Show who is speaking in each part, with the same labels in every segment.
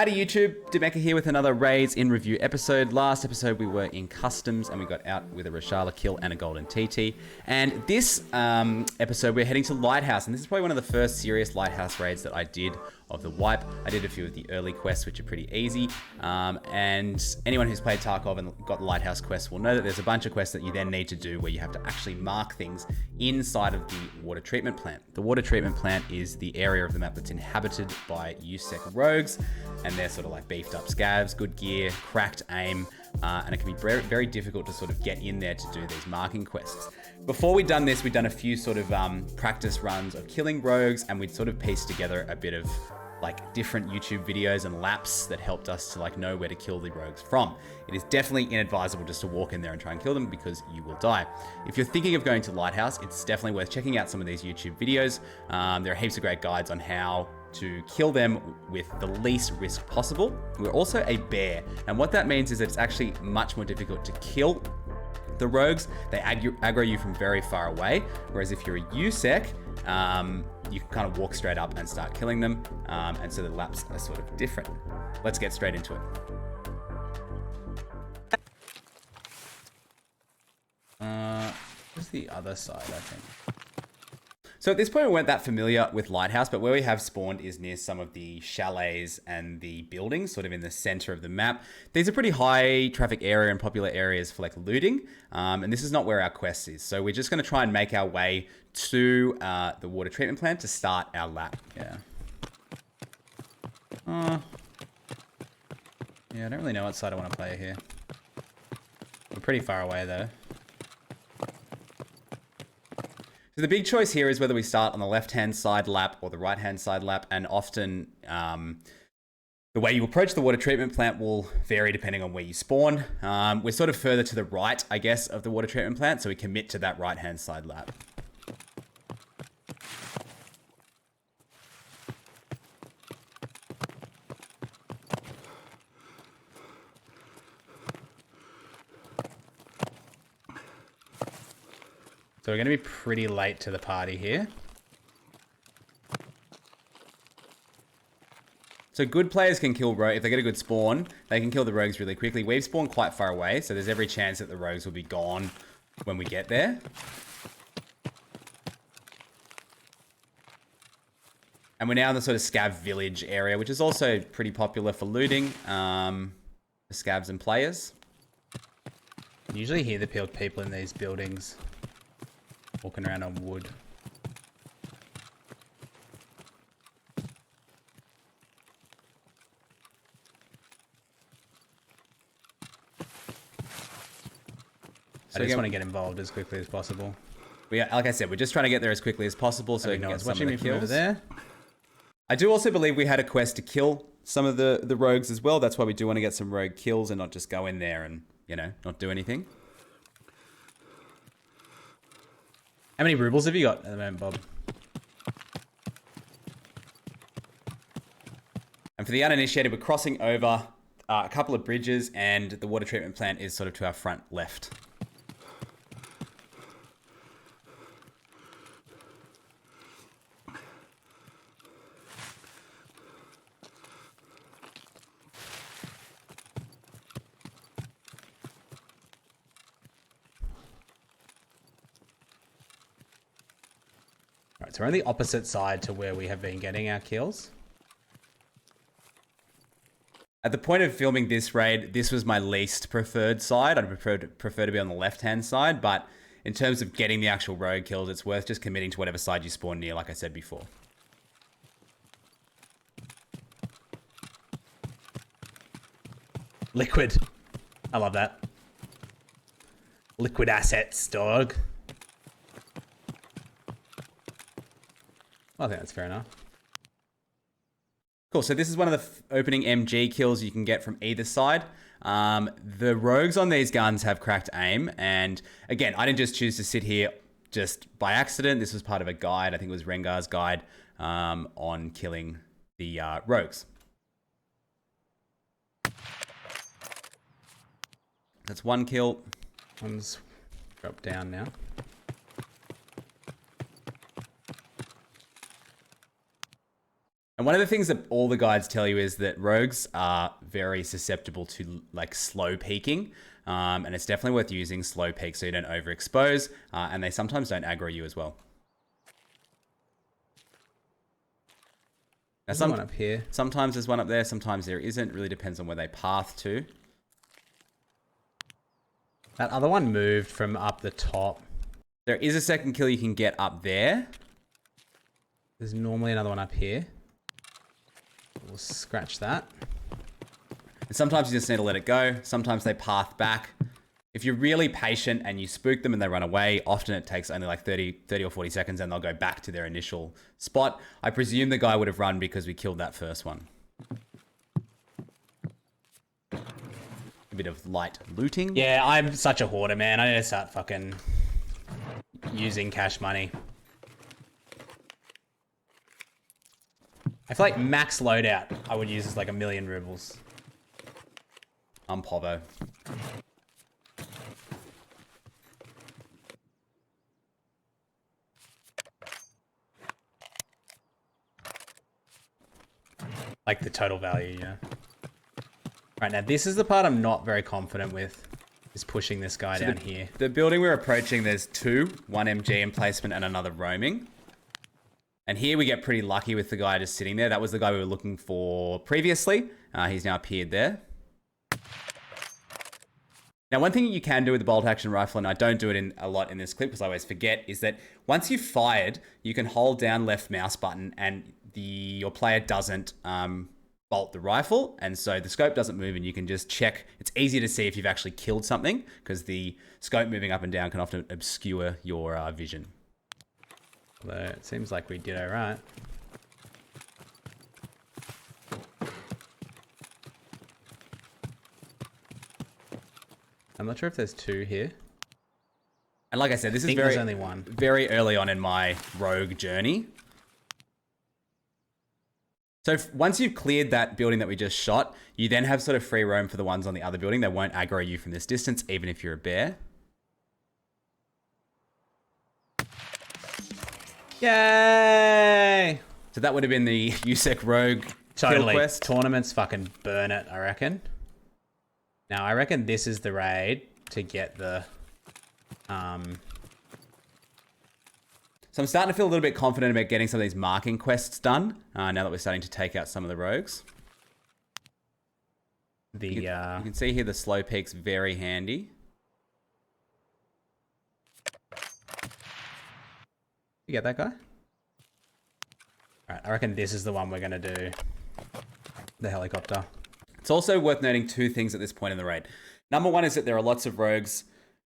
Speaker 1: Howdy YouTube, Demeka here with another Raids in Review episode. Last episode we were in Customs and we got out with a Reshala kill and a Golden TT. And this episode we're heading to Lighthouse, and this is probably one of the first serious Lighthouse raids that I did of the wipe. I did a few of the early quests which are pretty easy, and anyone who's played Tarkov and got the Lighthouse quests will know that there's a bunch of quests that you then need to do where you have to actually mark things inside of the water treatment plant. The water treatment plant is the area of the map that's inhabited by USEC rogues, and they're sort of like beefed up scavs, good gear, cracked aim, and it can be very, very difficult to sort of get in there to do these marking quests. Before we'd done this, we'd done a few sort of practice runs of killing rogues, and we'd sort of pieced together a bit of like different YouTube videos and laps that helped us to like know where to kill the rogues from. It is definitely inadvisable just to walk in there and try and kill them because you will die. If you're thinking of going to Lighthouse, it's definitely worth checking out some of these YouTube videos. There are heaps of great guides on how to kill them with the least risk possible. We're also a bear, and what that means is that it's actually much more difficult to kill the rogues. They aggro you from very far away, whereas if you're a USEC, you can kind of walk straight up and start killing them, and so the laps are sort of different. Let's get straight into it. What's the other side, I think? So at this point we weren't that familiar with Lighthouse, but where we have spawned is near some of the chalets and the buildings, sort of in the center of the map. These are pretty high traffic area and popular areas for like looting, and this is not where our quest is. So we're just gonna try and make our way to the water treatment plant to start our lap. Yeah, I don't really know what side I want to play here. We're pretty far away though. So the big choice here is whether we start on the left-hand side lap or the right-hand side lap, and often the way you approach the water treatment plant will vary depending on where you spawn. We're sort of further to the right, I guess, of the water treatment plant, so we commit to that right-hand side lap. So we're going to be pretty late to the party here. So good players can kill rogues. If they get a good spawn, they can kill the rogues really quickly. We've spawned quite far away, so there's every chance that the rogues will be gone when we get there. And we're now in the sort of scav village area, which is also pretty popular for looting, for scavs and players. You usually hear the people in these buildings walking around on wood. I just want to get involved as quickly as possible. Like I said, we're just trying to get there as quickly as possible so we can get some of the kills. Over there. I do also believe we had a quest to kill some of the rogues as well. That's why we do want to get some rogue kills and not just go in there and, you know, not do anything. How many rubles have you got at the moment, Bob? And for the uninitiated, we're crossing over a couple of bridges, and the water treatment plant is sort of to our front left. So we're on the opposite side to where we have been getting our kills. At the point of filming this raid, this was my least preferred side. I'd prefer to be on the left-hand side, but in terms of getting the actual rogue kills, it's worth just committing to whatever side you spawn near, like I said before. Liquid. I love that. Liquid assets, dog. I think that's fair enough. Cool, so this is one of the opening MG kills you can get from either side. The rogues on these guns have cracked aim, and again, I didn't just choose to sit here just by accident. This was part of a guide, I think it was Rengar's guide, on killing the rogues. That's one kill. One's dropped down now. And one of the things that all the guides tell you is that rogues are very susceptible to like slow peeking. And it's definitely worth using slow peek so you don't overexpose. And they sometimes don't aggro you as well. Now,
Speaker 2: There's one up here.
Speaker 1: Sometimes there's one up there. Sometimes there isn't. Really depends on where they path to.
Speaker 2: That other one moved from up the top.
Speaker 1: There is a second kill you can get up there.
Speaker 2: There's normally another one up here. We'll scratch that.
Speaker 1: And sometimes you just need to let it go. Sometimes they path back. If you're really patient and you spook them and they run away, often it takes only like 30 or 40 seconds and they'll go back to their initial spot. I presume the guy would have run because we killed that first one. A bit of light looting.
Speaker 2: Yeah, I'm such a hoarder, man. I need to start fucking using cash money. I feel like max loadout I would use is like 1,000,000 rubles.
Speaker 1: I'm Povo.
Speaker 2: Like the total value, yeah. Right, now this is the part I'm not very confident with, is pushing this guy down here.
Speaker 1: The building we're approaching, there's two, one MG emplacement and another roaming. And here we get pretty lucky with the guy just sitting there. That was the guy we were looking for previously. He's now appeared there. Now, one thing you can do with the bolt action rifle, and I don't do it a lot in this clip because I always forget, is that once you've fired, you can hold down left mouse button and your player doesn't bolt the rifle. And so the scope doesn't move and you can just check. It's easier to see if you've actually killed something because the scope moving up and down can often obscure your vision.
Speaker 2: Although it seems like we did all right. I'm not sure if there's two here.
Speaker 1: And like I said, this is
Speaker 2: there's only one.
Speaker 1: Very early on in my rogue journey. So once you've cleared that building that we just shot, you then have sort of free roam for the ones on the other building. They won't aggro you from this distance, even if you're a bear.
Speaker 2: Yay!
Speaker 1: So that would have been the USEC rogue kill quest.
Speaker 2: Tournaments fucking burn it, I reckon. Now, I reckon this is the raid to get the... So
Speaker 1: I'm starting to feel a little bit confident about getting some of these marking quests done, now that we're starting to take out some of the rogues. You can see here the slow peak's very handy.
Speaker 2: You get that guy? Alright, I reckon this is the one we're going to do. The helicopter.
Speaker 1: It's also worth noting two things at this point in the raid. Number one is that there are lots of rogues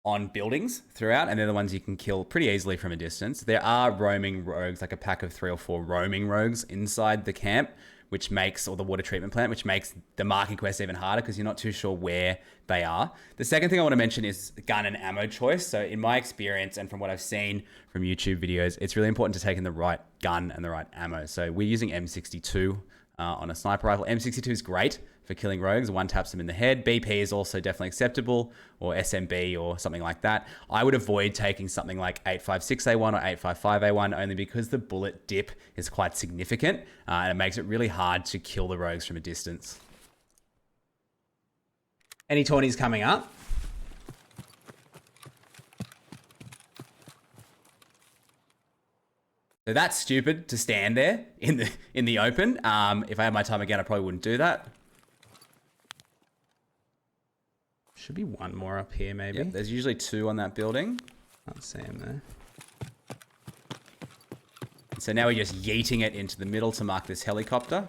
Speaker 1: on buildings throughout, and they're the ones you can kill pretty easily from a distance. There are roaming rogues, like a pack of 3 or 4 roaming rogues inside the camp, which makes, or the water treatment plant, which makes the marking quest even harder because you're not too sure where they are. The second thing I want to mention is gun and ammo choice. So in my experience and from what I've seen from YouTube videos, it's really important to take in the right gun and the right ammo. So we're using M62 on a sniper rifle. M62 is great for killing rogues. One taps them in the head. BP is also definitely acceptable, or SMB or something like that. I would avoid taking something like 856A1 or 855A1 only because the bullet dip is quite significant and it makes it really hard to kill the rogues from a distance.
Speaker 2: Any tourneys coming up?
Speaker 1: So that's stupid to stand there in the open. If I had my time again, I probably wouldn't do that.
Speaker 2: Should be one more up here, maybe.
Speaker 1: Yep, there's usually 2 on that building.
Speaker 2: Can't see him there.
Speaker 1: So now we're just yeeting it into the middle to mark this helicopter.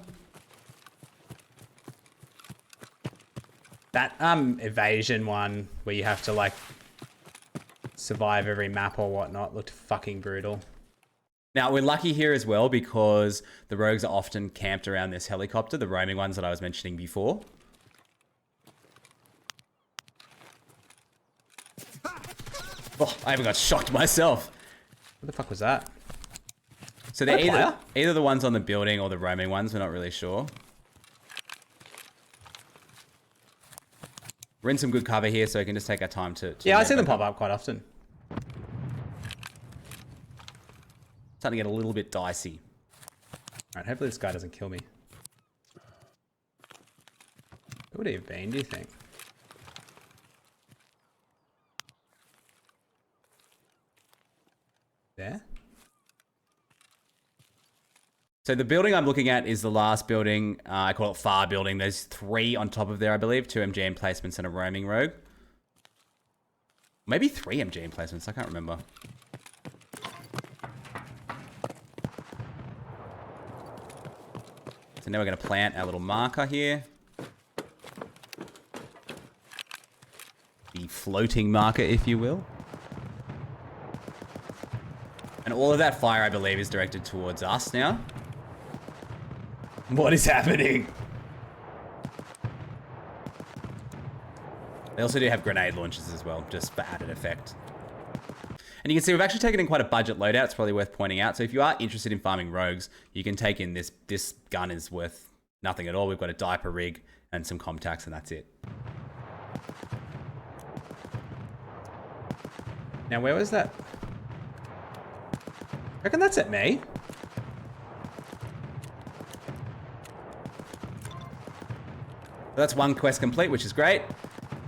Speaker 2: That evasion one where you have to like survive every map or whatnot looked fucking brutal.
Speaker 1: Now, we're lucky here as well because the rogues are often camped around this helicopter, the roaming ones that I was mentioning before. Oh, I even got shocked myself.
Speaker 2: What the fuck was that?
Speaker 1: So they're either the ones on the building or the roaming ones, we're not really sure. We're in some good cover here, so we can just take our time to
Speaker 2: yeah, I see them pop up quite often.
Speaker 1: Starting to get a little bit dicey.
Speaker 2: Alright, hopefully this guy doesn't kill me. Who would he have been, do you think? There?
Speaker 1: So the building I'm looking at is the last building. I call it Far Building. There's 3 on top of there, I believe. 2 MG emplacements and a roaming rogue. Maybe 3 MG emplacements. I can't remember. So now we're going to plant our little marker here. The floating marker, if you will. And all of that fire, I believe, is directed towards us now. What is happening? They also do have grenade launchers as well, just for added effect. And you can see we've actually taken in quite a budget loadout. It's probably worth pointing out. So if you are interested in farming rogues, you can take in this. This gun is worth nothing at all. We've got a diaper rig and some comtacks, and that's it.
Speaker 2: Now, where was that? I reckon that's at me.
Speaker 1: That's one quest complete, which is great.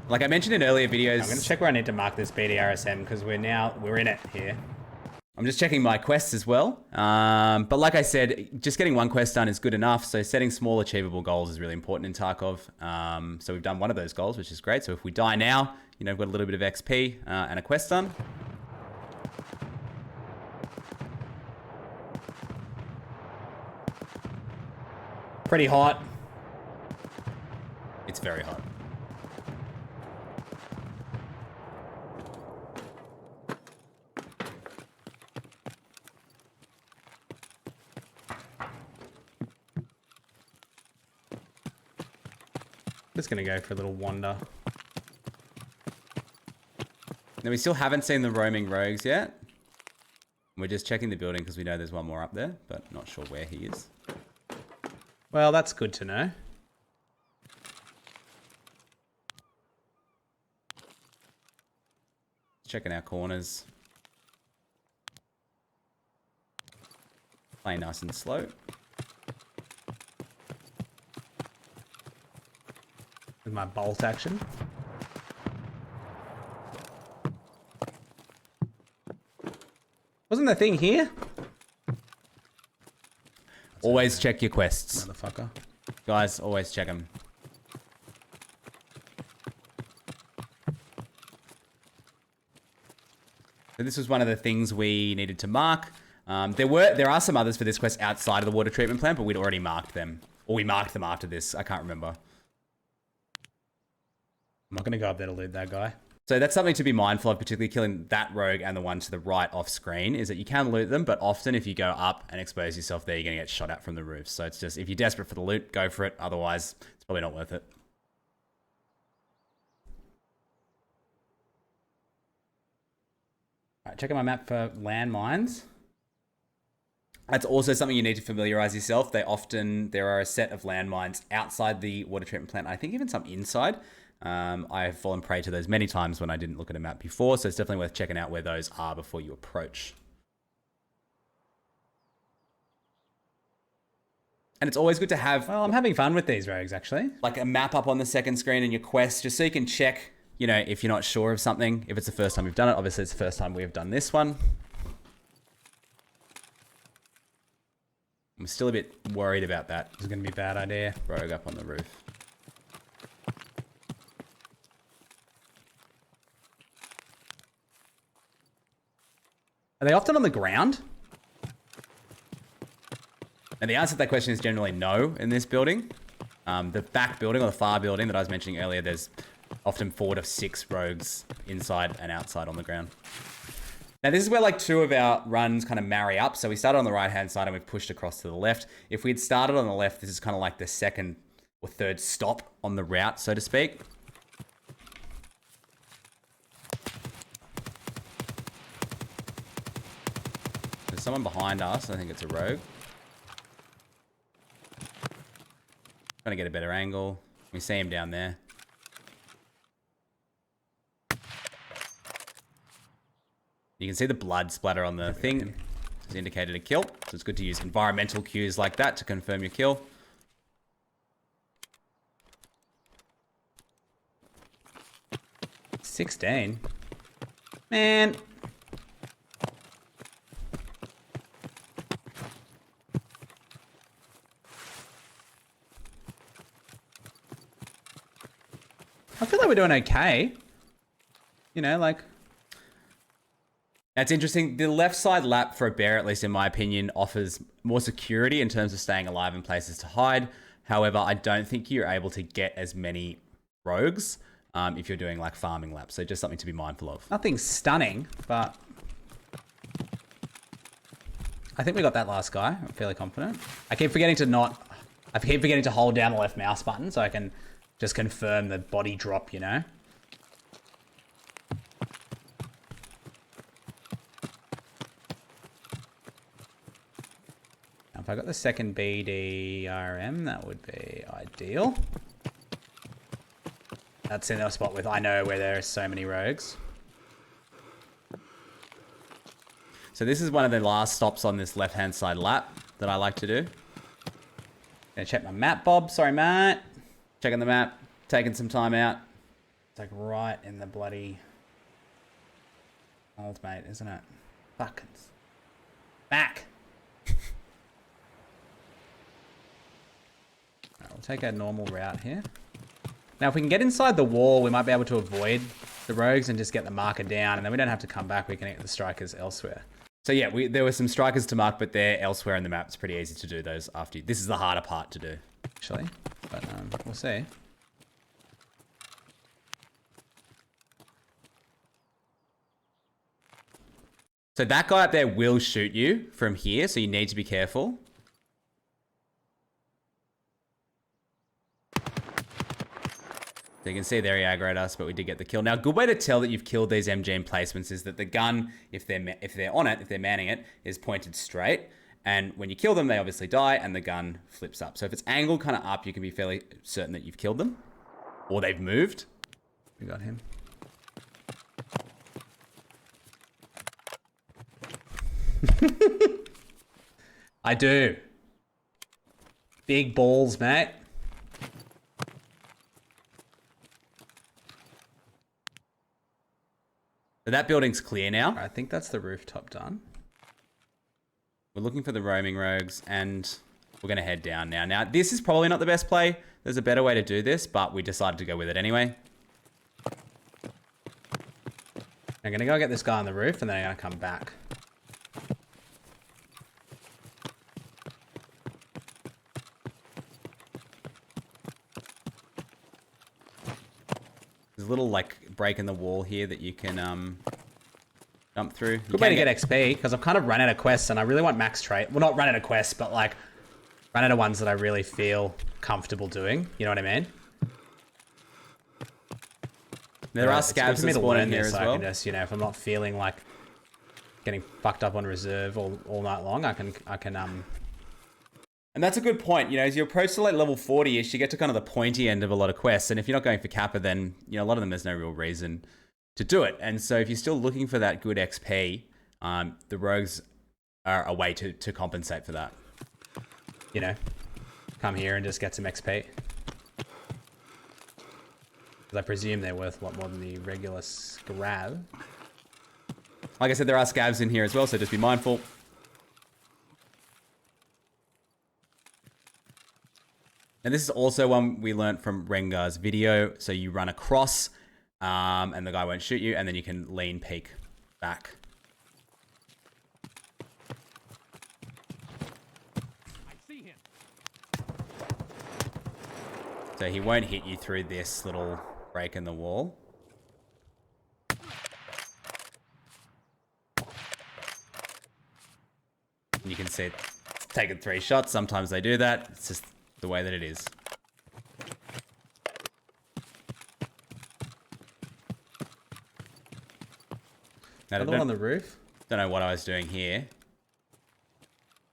Speaker 1: Like I mentioned in earlier videos...
Speaker 2: I'm going to check where I need to mark this BDRSM because we're in it here.
Speaker 1: I'm just checking my quests as well. But like I said, just getting one quest done is good enough. So setting small achievable goals is really important in Tarkov. So we've done one of those goals, which is great. So if we die now, you know, we've got a little bit of XP and a quest done.
Speaker 2: Pretty hot.
Speaker 1: It's very hot.
Speaker 2: Just gonna go for a little wander.
Speaker 1: Now we still haven't seen the roaming rogues yet. We're just checking the building because we know there's one more up there, but not sure where he is.
Speaker 2: Well, that's good to know.
Speaker 1: Checking our corners. Playing nice and slow.
Speaker 2: With my bolt action. Wasn't the thing here?
Speaker 1: Always check your quests.
Speaker 2: Motherfucker.
Speaker 1: Guys, always check them. So this was one of the things we needed to mark. There are some others for this quest outside of the water treatment plant, but we'd already marked them. Or we marked them after this. I can't remember.
Speaker 2: I'm not going to go up there to loot that guy.
Speaker 1: So that's something to be mindful of, particularly killing that rogue and the one to the right off screen, is that you can loot them, but often if you go up and expose yourself there, you're going to get shot at from the roof. So it's just, if you're desperate for the loot, go for it. Otherwise, it's probably not worth it.
Speaker 2: All right, checking my map for landmines.
Speaker 1: That's also something you need to familiarize yourself. There are a set of landmines outside the water treatment plant. I think even some inside. I have fallen prey to those many times when I didn't look at a map before, so it's definitely worth checking out where those are before you approach. And it's always good to have...
Speaker 2: Well, I'm having fun with these rogues, actually.
Speaker 1: Like a map up on the second screen in your quest, just so you can check, you know, if you're not sure of something. If it's the first time you've done it, obviously it's the first time we've done this one. I'm still a bit worried about that.
Speaker 2: This is going to be a bad idea.
Speaker 1: Rogue up on the roof.
Speaker 2: Are they often on the ground?
Speaker 1: And the answer to that question is generally no in this building. The back building or the far building that I was mentioning earlier, there's often 4 to 6 rogues inside and outside on the ground. Now this is where like 2 of our runs kind of marry up. So we started on the right hand side and we've pushed across to the left. If we had started on the left, this is kind of like the second or third stop on the route, so to speak. There's someone behind us. I think it's a rogue. Trying to get a better angle. We see him down there. You can see the blood splatter on the thing. has indicated a kill. So it's good to use environmental cues like that to confirm your kill.
Speaker 2: $16. Man. I feel like we're doing okay. You know, like...
Speaker 1: That's interesting. The left side lap for a bear, at least in my opinion, offers more security in terms of staying alive and places to hide. However, I don't think you're able to get as many rogues if you're doing like farming laps. So just something to be mindful of.
Speaker 2: Nothing stunning, but... I think we got that last guy. I'm fairly confident. I keep forgetting to hold down the left mouse button so I can just confirm the body drop, you know? If I got the second BDRM, that would be ideal. That's in a spot with I know where there are so many rogues.
Speaker 1: So this is one of the last stops on this left-hand side lap that I like to do.
Speaker 2: Gonna check my map, Bob. Sorry, Matt.
Speaker 1: Checking the map, taking some time out.
Speaker 2: It's like right in the bloody old mate, isn't it? Fucking back. We'll take a normal route here. Now, if we can get inside the wall, we might be able to avoid the rogues and just get the marker down, and then we don't have to come back. We can get the strikers elsewhere.
Speaker 1: So yeah, there were some strikers to mark, but they're elsewhere in the map. It's pretty easy to do those after you. This is the harder part to do.
Speaker 2: Actually, but we'll see.
Speaker 1: So that guy up there will shoot you from here, so you need to be careful. So you can see there he aggroed us, but we did get the kill. Now, a good way to tell that you've killed these MG emplacements is that the gun, if they're on it, if they're manning it, is pointed straight. And when you kill them, they obviously die, and the gun flips up. So if it's angled kind of up, you can be fairly certain that you've killed them, or they've moved.
Speaker 2: We got him. I do. Big balls, mate.
Speaker 1: So that building's clear now.
Speaker 2: I think that's the rooftop done.
Speaker 1: We're looking for the roaming rogues, and we're going to head down now. Now, this is probably not the best play. There's a better way to do this, but we decided to go with it anyway.
Speaker 2: I'm going to go get this guy on the roof, and then I'm going to come back.
Speaker 1: There's a little like break in the wall here that you can jump through.
Speaker 2: Good way to get XP, because I've kind of run out of quests, and I really want max trait. Well, not run out of quests, but like run out of ones that I really feel comfortable doing. You know what I mean?
Speaker 1: There are scavs that spawn in here as well.
Speaker 2: I can just, you know, if I'm not feeling like getting fucked up on reserve all night long, I can.
Speaker 1: And that's a good point. You know, as you approach to like level 40-ish, you get to kind of the pointy end of a lot of quests. And if you're not going for Kappa, then, you know, a lot of them, there's no real reason to do it. And so if you're still looking for that good XP, the rogues are a way to compensate for that.
Speaker 2: You know, come here and just get some XP. Because I presume they're worth a lot more than the regular scav.
Speaker 1: Like I said, there are scavs in here as well, so just be mindful. And this is also one we learned from Rengar's video. So you run across and the guy won't shoot you, and then you can lean peek back. I see him. So he won't hit you through this little break in the wall. And you can see it's taken 3 shots. Sometimes they do that. It's just the way that it is. Now,
Speaker 2: Another one on the roof.
Speaker 1: Don't know what I was doing here.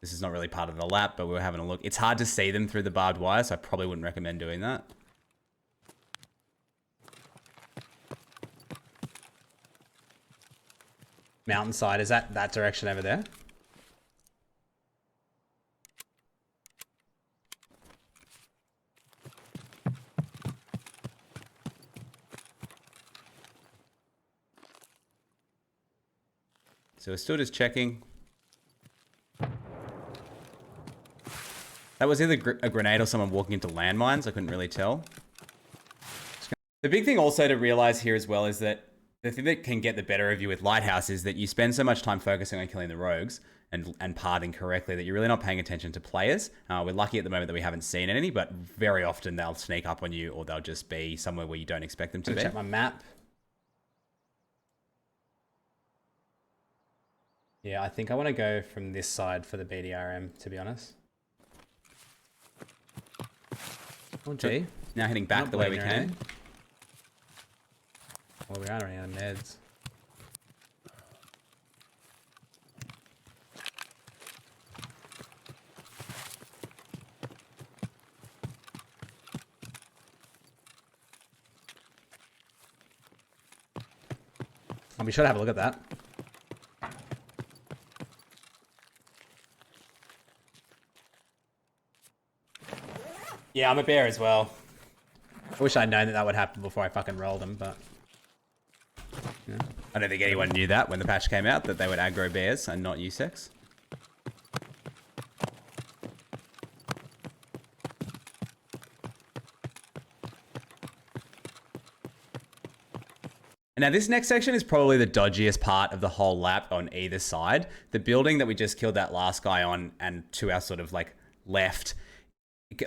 Speaker 1: This is not really part of the lap, but we were having a look. It's hard to see them through the barbed wire, so I probably wouldn't recommend doing that.
Speaker 2: Mountainside, is that direction over there?
Speaker 1: So we're still just checking. That was either a grenade or someone walking into landmines. I couldn't really tell. The big thing also to realize here as well is that the thing that can get the better of you with Lighthouse is that you spend so much time focusing on killing the rogues and parting correctly that you're really not paying attention to players. We're lucky at the moment that we haven't seen any, but very often they'll sneak up on you or they'll just be somewhere where you don't expect them to be.
Speaker 2: Check my map. Yeah, I think I want to go from this side for the BDRM, to be honest. Oh, gee.
Speaker 1: Now heading back the way we came.
Speaker 2: Well, we are running out of meds. I'll be sure to have a look at that. Yeah, I'm a bear as well. I wish I'd known that that would happen before I fucking rolled them, but...
Speaker 1: Yeah. I don't think anyone knew that when the patch came out, that they would aggro bears and not Usex. Now this next section is probably the dodgiest part of the whole lap on either side. The building that we just killed that last guy on and to our sort of like left,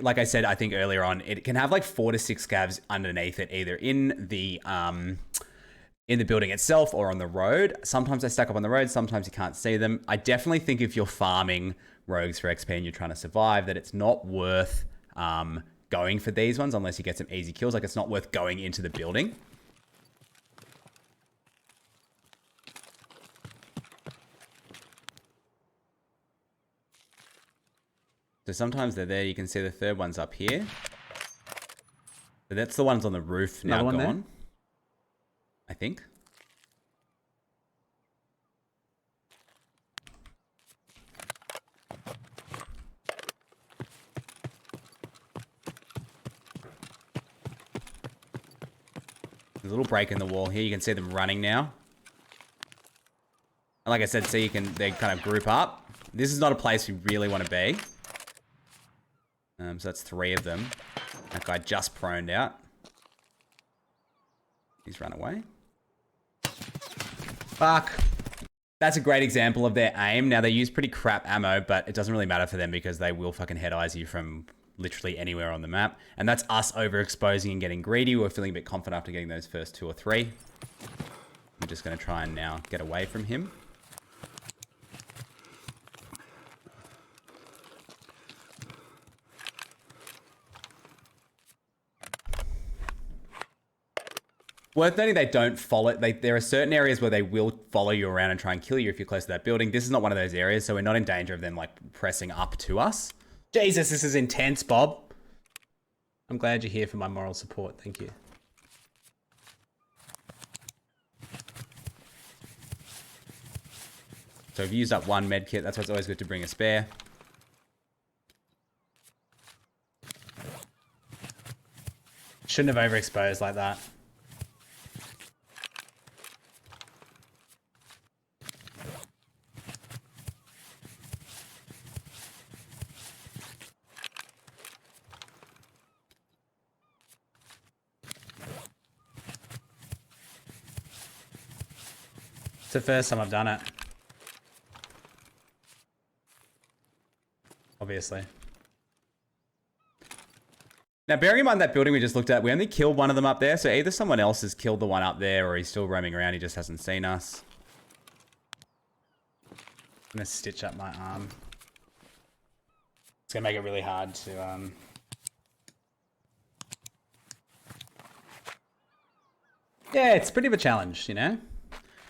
Speaker 1: like I said, I think earlier on, it can have like 4 to 6 scavs underneath it, either in the building itself or on the road. Sometimes they stack up on the road, sometimes you can't see them. I definitely think if you're farming rogues for XP and you're trying to survive, that it's not worth going for these ones unless you get some easy kills. Like it's not worth going into the building. So sometimes they're there. You can see the third one's up here. So that's the ones on the roof now gone. There? I think. There's a little break in the wall here. You can see them running now. And like I said, see, they kind of group up. This is not a place we really want to be. So that's 3 of them. That guy just proned out. He's run away.
Speaker 2: Fuck.
Speaker 1: That's a great example of their aim. Now, they use pretty crap ammo, but it doesn't really matter for them because they will fucking head eyes you from literally anywhere on the map. And that's us overexposing and getting greedy. We're feeling a bit confident after getting those first 2 or 3. I'm just going to try and now get away from him. Worth noting, they don't follow. There are certain areas where they will follow you around and try and kill you if you're close to that building. This is not one of those areas, so we're not in danger of them like pressing up to us.
Speaker 2: Jesus, this is intense, Bob. I'm glad you're here for my moral support. Thank you.
Speaker 1: So we've used up 1 med kit. That's why it's always good to bring a spare.
Speaker 2: Shouldn't have overexposed like that. It's the first time I've done it. Obviously.
Speaker 1: Now, bearing in mind that building we just looked at, we only killed one of them up there. So either someone else has killed the one up there or he's still roaming around. He just hasn't seen us.
Speaker 2: I'm going to stitch up my arm. It's going to make it really hard to... Yeah, it's pretty of a challenge, you know?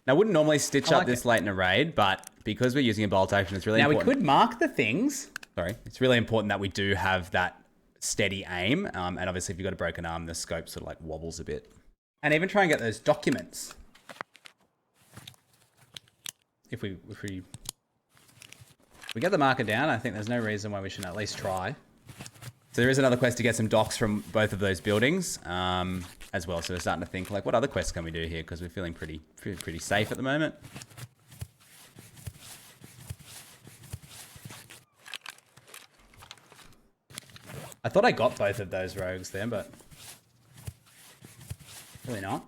Speaker 1: Now, I wouldn't normally stitch up this late in a raid, but because we're using a bolt action, it's really important.
Speaker 2: Now, we could mark the things.
Speaker 1: Sorry. It's really important that we do have that steady aim. And obviously, if you've got a broken arm, the scope sort of like wobbles a bit.
Speaker 2: And even try and get those documents. If we get the marker down, I think there's no reason why we shouldn't at least try.
Speaker 1: So there is another quest to get some docs from both of those buildings as well. So we're starting to think, like, what other quests can we do here? Because we're feeling pretty safe at the moment.
Speaker 2: I thought I got both of those rogues there, but really not.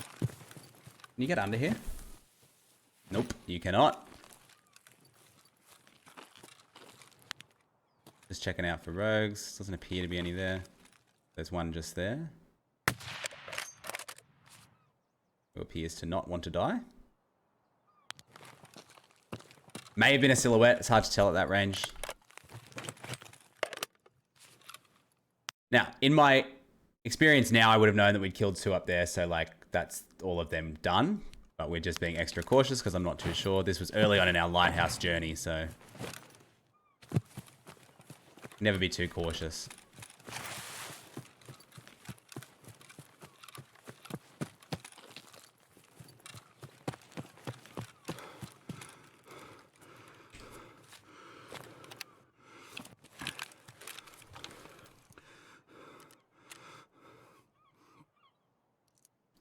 Speaker 2: Can you get under here?
Speaker 1: Nope, you cannot. Just checking out for rogues. Doesn't appear to be any there. There's one just there. Who appears to not want to die. May have been a silhouette. It's hard to tell at that range. Now, in my experience now, I would have known that we'd killed 2 up there. So, like, that's all of them done. But we're just being extra cautious because I'm not too sure. This was early on in our lighthouse journey, so... never be too cautious.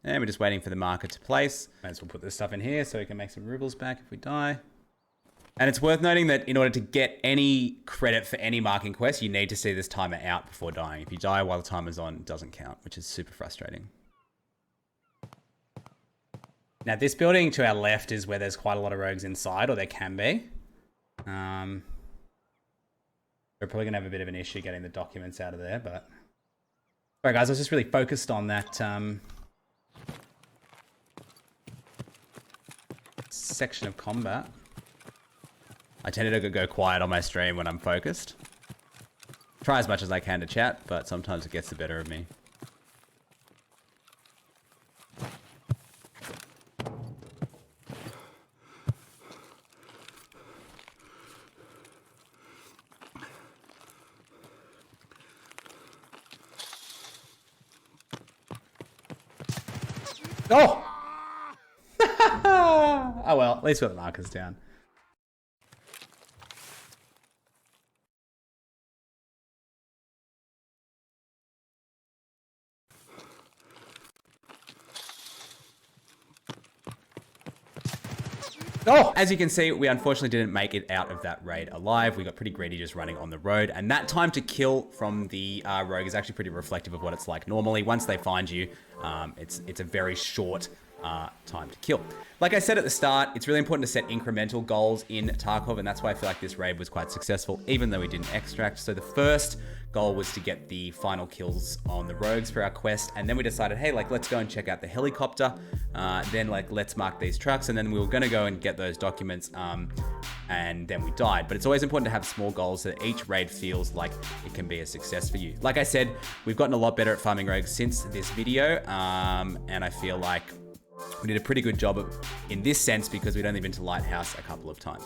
Speaker 1: And we're just waiting for the marker to place. Might as well put this stuff in here so we can make some rubles back if we die. And it's worth noting that in order to get any credit for any marking quest, you need to see this timer out before dying. If you die while the timer's on, it doesn't count, which is super frustrating.
Speaker 2: Now, this building to our left is where there's quite a lot of rogues inside, or there can be. We're probably going to have a bit of an issue getting the documents out of there, but... Alright guys, I was just really focused on that section of combat.
Speaker 1: I tend to go quiet on my stream when I'm focused. Try as much as I can to chat, but sometimes it gets the better of me.
Speaker 2: Oh! Oh well, at least we got the markers down.
Speaker 1: Oh! As you can see, we unfortunately didn't make it out of that raid alive. We got pretty greedy just running on the road. And that time to kill from the rogue is actually pretty reflective of what it's like normally. Once they find you, it's a very short time to kill. Like I said at the start, it's really important to set incremental goals in Tarkov, and that's why I feel like this raid was quite successful, even though we didn't extract. So the first goal was to get the final kills on the rogues for our quest, and then we decided, hey, like, let's go and check out the helicopter, then like, let's mark these trucks, and then we were gonna go and get those documents, and then we died. But it's always important to have small goals so that each raid feels like it can be a success for you. Like I said, we've gotten a lot better at farming rogues since this video, and I feel like we did a pretty good job in this sense because we'd only been to Lighthouse a couple of times.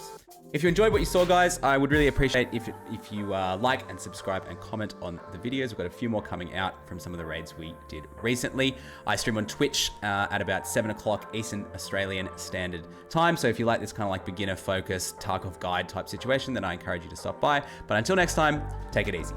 Speaker 1: If you enjoyed what you saw, guys, I would really appreciate if you like and subscribe and comment on the videos. We've got a few more coming out from some of the raids we did recently. I stream on Twitch at about 7 o'clock Eastern Australian Standard Time. So if you like this kind of like beginner focused Tarkov guide type situation, then I encourage you to stop by. But until next time, take it easy.